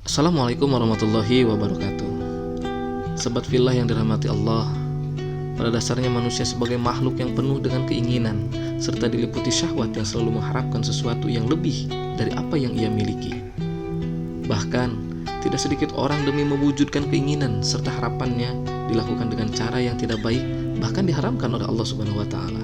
Assalamualaikum warahmatullahi wabarakatuh. Sobat fillah yang dirahmati Allah, pada dasarnya manusia sebagai makhluk yang penuh dengan keinginan serta diliputi syahwat yang selalu mengharapkan sesuatu yang lebih dari apa yang ia miliki. Bahkan, tidak sedikit orang demi mewujudkan keinginan serta harapannya dilakukan dengan cara yang tidak baik, bahkan diharamkan oleh Allah Subhanahu wa taala.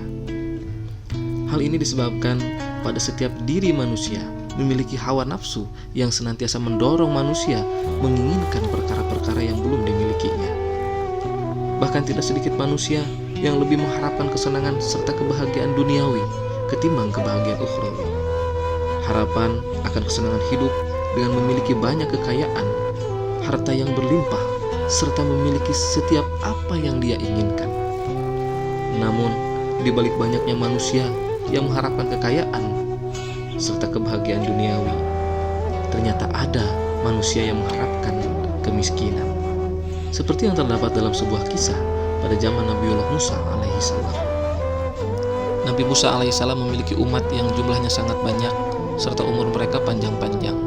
Hal ini disebabkan pada setiap diri manusia memiliki hawa nafsu yang senantiasa mendorong manusia menginginkan perkara-perkara yang belum dimilikinya. Bahkan tidak sedikit manusia yang lebih mengharapkan kesenangan serta kebahagiaan duniawi ketimbang kebahagiaan ukhrawi. Harapan akan kesenangan hidup dengan memiliki banyak kekayaan, harta yang berlimpah, serta memiliki setiap apa yang dia inginkan. Namun, di balik banyaknya manusia yang mengharapkan kekayaan serta kebahagiaan duniawi, ternyata ada manusia yang mengharapkan kemiskinan. Seperti yang terdapat dalam sebuah kisah pada zaman Nabiullah Musa alaihissalam. Nabi Musa alaihissalam memiliki umat yang jumlahnya sangat banyak serta umur mereka panjang-panjang.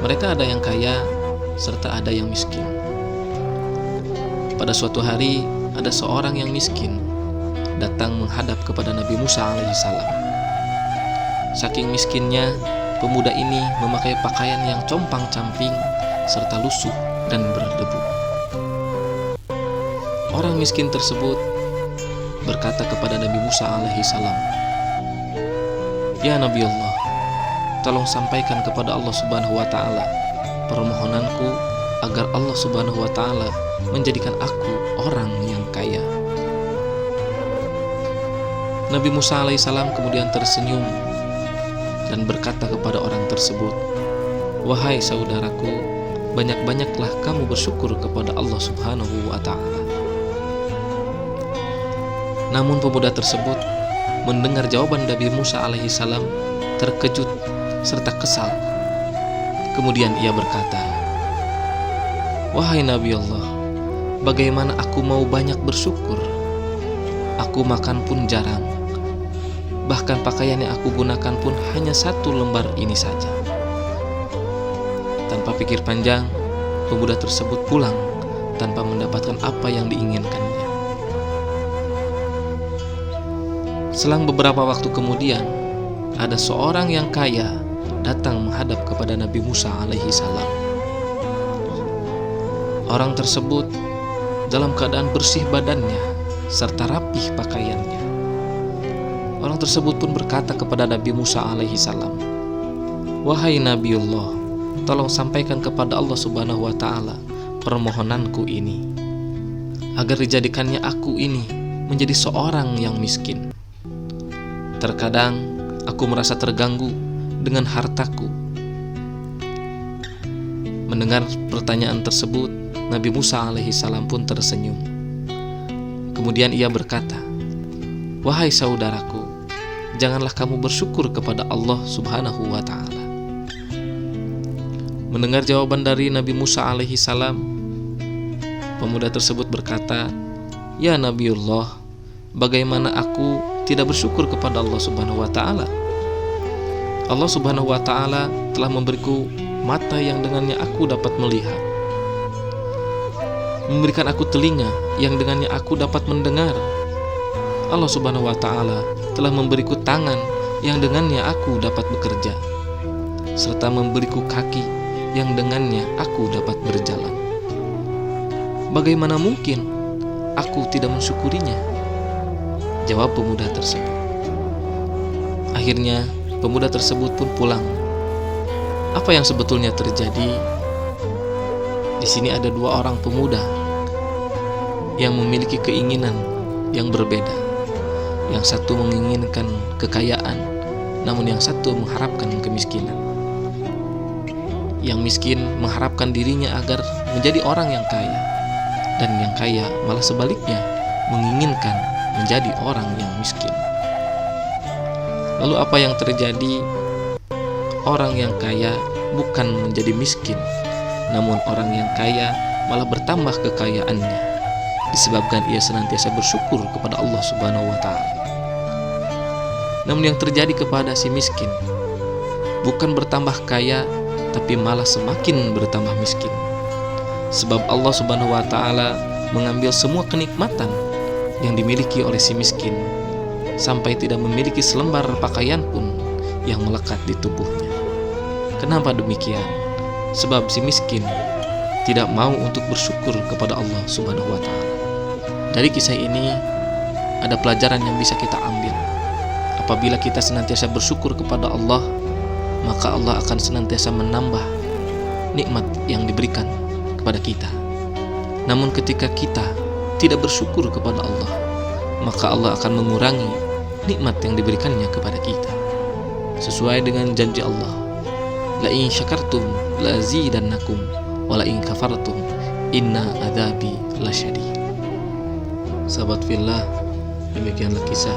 Mereka ada yang kaya serta ada yang miskin. Pada suatu hari ada seorang yang miskin datang menghadap kepada Nabi Musa alaihissalam. Saking miskinnya, pemuda ini memakai pakaian yang compang-camping serta lusuh dan berdebu. Orang miskin tersebut berkata kepada Nabi Musa alaihissalam, "Ya Nabi Allah, tolong sampaikan kepada Allah Subhanahu wa taala permohonanku agar Allah Subhanahu wa taala menjadikan aku orang yang kaya." Nabi Musa alaihissalam kemudian tersenyum dan berkata kepada orang tersebut, "Wahai saudaraku, banyak-banyaklah kamu bersyukur kepada Allah Subhanahu wa ta'ala." Namun pemuda tersebut mendengar jawaban Nabi Musa alaihissalam terkejut serta kesal. Kemudian ia berkata, "Wahai Nabi Allah, bagaimana aku mau banyak bersyukur? Aku makan pun jarang. Bahkan pakaian yang aku gunakan pun hanya satu lembar ini saja." Tanpa pikir panjang, pemuda tersebut pulang tanpa mendapatkan apa yang diinginkannya. Selang beberapa waktu kemudian, ada seorang yang kaya datang menghadap kepada Nabi Musa alaihissalam. Orang tersebut dalam keadaan bersih badannya serta rapih pakaiannya. Orang tersebut pun berkata kepada Nabi Musa alaihissalam, "Wahai Nabiullah, tolong sampaikan kepada Allah Subhanahu wa ta'ala permohonanku ini, agar dijadikannya aku ini menjadi seorang yang miskin. Terkadang aku merasa terganggu dengan hartaku." Mendengar pertanyaan tersebut, Nabi Musa alaihissalam pun tersenyum. Kemudian ia berkata, "Wahai saudaraku, janganlah kamu bersyukur kepada Allah Subhanahu wa ta'ala." Mendengar jawaban dari Nabi Musa alaihissalam, pemuda tersebut berkata, "Ya Nabiullah, bagaimana aku tidak bersyukur kepada Allah Subhanahu wa ta'ala? Allah Subhanahu wa ta'ala telah memberiku mata yang dengannya aku dapat melihat, memberikan aku telinga yang dengannya aku dapat mendengar. Allah Subhanahu wa ta'ala telah memberiku tangan yang dengannya aku dapat bekerja, serta memberiku kaki yang dengannya aku dapat berjalan. Bagaimana mungkin aku tidak mensyukurinya?" Jawab pemuda tersebut. Akhirnya pemuda tersebut pun pulang. Apa yang sebetulnya terjadi? Di sini ada dua orang pemuda yang memiliki keinginan yang berbeda. Yang satu menginginkan kekayaan, namun yang satu mengharapkan kemiskinan. Yang miskin mengharapkan dirinya agar menjadi orang yang kaya, dan yang kaya malah sebaliknya menginginkan menjadi orang yang miskin. Lalu apa yang terjadi? Orang yang kaya bukan menjadi miskin, namun orang yang kaya malah bertambah kekayaannya, disebabkan ia senantiasa bersyukur kepada Allah Subhanahu wa ta'ala. Namun yang terjadi kepada si miskin bukan bertambah kaya, tapi malah semakin bertambah miskin. Sebab Allah Subhanahu wa Ta'ala mengambil semua kenikmatan yang dimiliki oleh si miskin, sampai tidak memiliki selembar pakaian pun yang melekat di tubuhnya. Kenapa demikian? Sebab si miskin tidak mau untuk bersyukur kepada Allah Subhanahu wa Ta'ala. Dari kisah ini ada pelajaran yang bisa kita ambil. Apabila kita senantiasa bersyukur kepada Allah, maka Allah akan senantiasa menambah nikmat yang diberikan kepada kita. Namun ketika kita tidak bersyukur kepada Allah, maka Allah akan mengurangi nikmat yang diberikannya kepada kita. Sesuai dengan janji Allah, la in syakartum la azidannakum wa la in kafartum inna adzabi lasyadid. Sahabat fillah, demikianlah kisah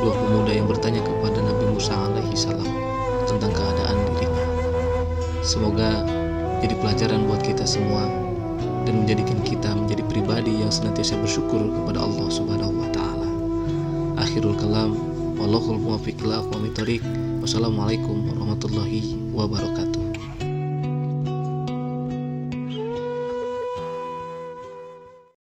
dua pemuda yang bertanya kepada Nabi Musa alaihi salam tentang keadaan dirinya. Semoga jadi pelajaran buat kita semua dan menjadikan kita menjadi pribadi yang senantiasa bersyukur kepada Allah Subhanahu wa Ta'ala. Akhirul kalam, wallahul muwaffiq ila aqwamit thoriq. Wassalamualaikum warahmatullahi wabarakatuh.